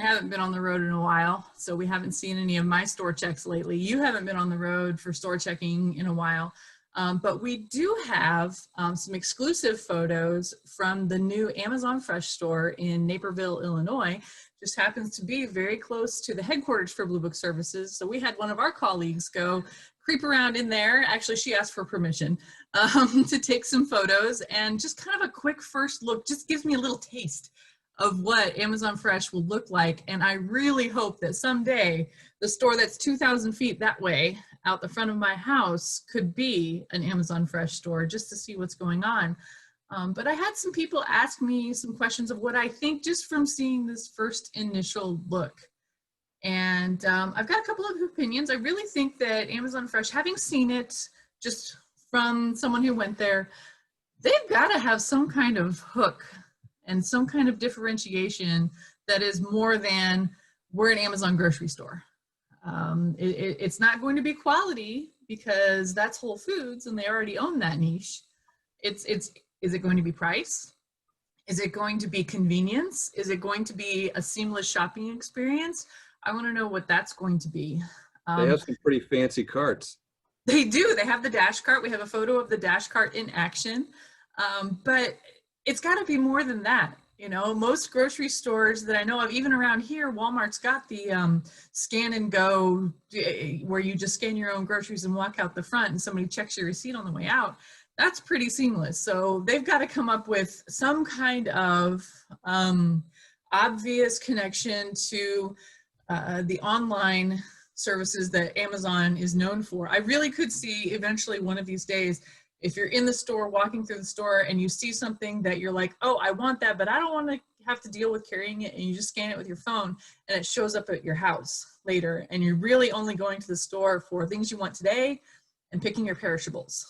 haven't been on the road in a while, so we haven't seen any of my store checks lately. You haven't been on the road for store checking in a while, but we do have some exclusive photos from the new Amazon Fresh store in Naperville, Illinois. Just happens to be very close to the headquarters for Blue Book Services. So we had one of our colleagues go creep around in there. Actually, she asked for permission to take some photos, and just kind of a quick first look just gives me a little taste of what Amazon Fresh will look like. And I really hope that someday the store that's 2,000 feet that way out the front of my house could be an Amazon Fresh store, just to see what's going on. But I had some people ask me some questions of what I think just from seeing this first initial look. And I've got a couple of opinions. I really think that Amazon Fresh, having seen it just from someone who went there, they've got to have some kind of hook and some kind of differentiation that is more than we're an Amazon grocery store. It's not going to be quality because that's Whole Foods and they already own that niche. Is it going to be price? Is it going to be convenience? Is it going to be a seamless shopping experience? I want to know what that's going to be. They have some pretty fancy carts. They do. They have the dash cart. We have a photo of the dash cart in action. But it's got to be more than that. You know, most grocery stores that I know of, even around here, Walmart's got the scan and go, where you just scan your own groceries and walk out the front and somebody checks your receipt on the way out. That's pretty seamless. So they've got to come up with some kind of obvious connection to the online services that Amazon is known for. I really could see eventually one of these days, if you're in the store, walking through the store, and you see something that you're like, oh, I want that, but I don't want to have to deal with carrying it, and you just scan it with your phone, and it shows up at your house later, and you're really only going to the store for things you want today and picking your perishables.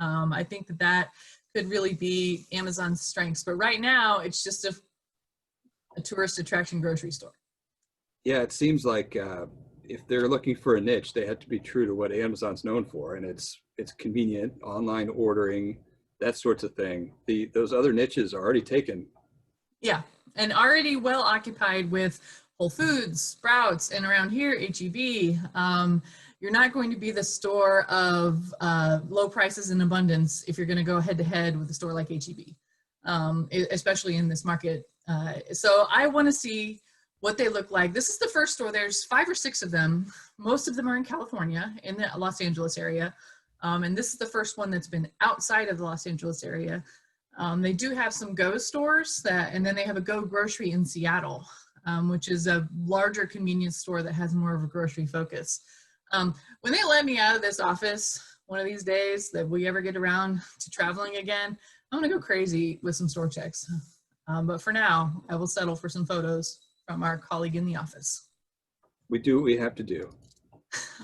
I think that that could really be Amazon's strengths, but right now it's just a tourist attraction grocery store. Yeah, it seems like if they're looking for a niche, they have to be true to what Amazon's known for, and it's convenient, online ordering, that sorts of thing. Those other niches are already taken. Yeah, and already well occupied with Whole Foods, Sprouts, and around here, H-E-B. You're not going to be the store of low prices and abundance if you're going to go head to head with a store like H-E-B, especially in this market. So I want to see what they look like. This is the first store. There's 5 or 6 of them. Most of them are in California, in the Los Angeles area. And this is the first one that's been outside of the Los Angeles area. They do have some Go stores, and then they have a Go grocery in Seattle, which is a larger convenience store that has more of a grocery focus. When they let me out of this office one of these days, that we ever get around to traveling again, I'm gonna go crazy with some store checks. But for now, I will settle for some photos from our colleague in the office. We do what we have to do.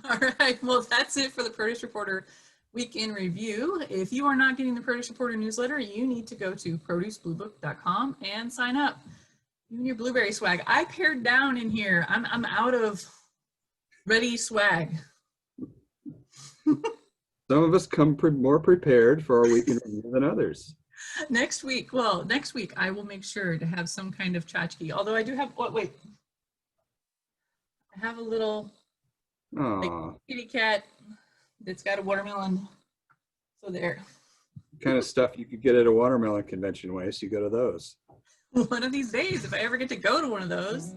All right, well, that's it for the Produce Reporter Week in Review. If you are not getting the Produce Reporter newsletter, you need to go to producebluebook.com and sign up. Even your blueberry swag. I pared down in here. I'm out of ready swag. Some of us come more prepared for our week in review than others. Next week I will make sure to have some kind of tchotchke. Although I do have, wait. I have a little kitty cat that's got a watermelon. So there. Kind of stuff you could get at a watermelon convention, Waste. You go to those. One of these days, if I ever get to go to one of those.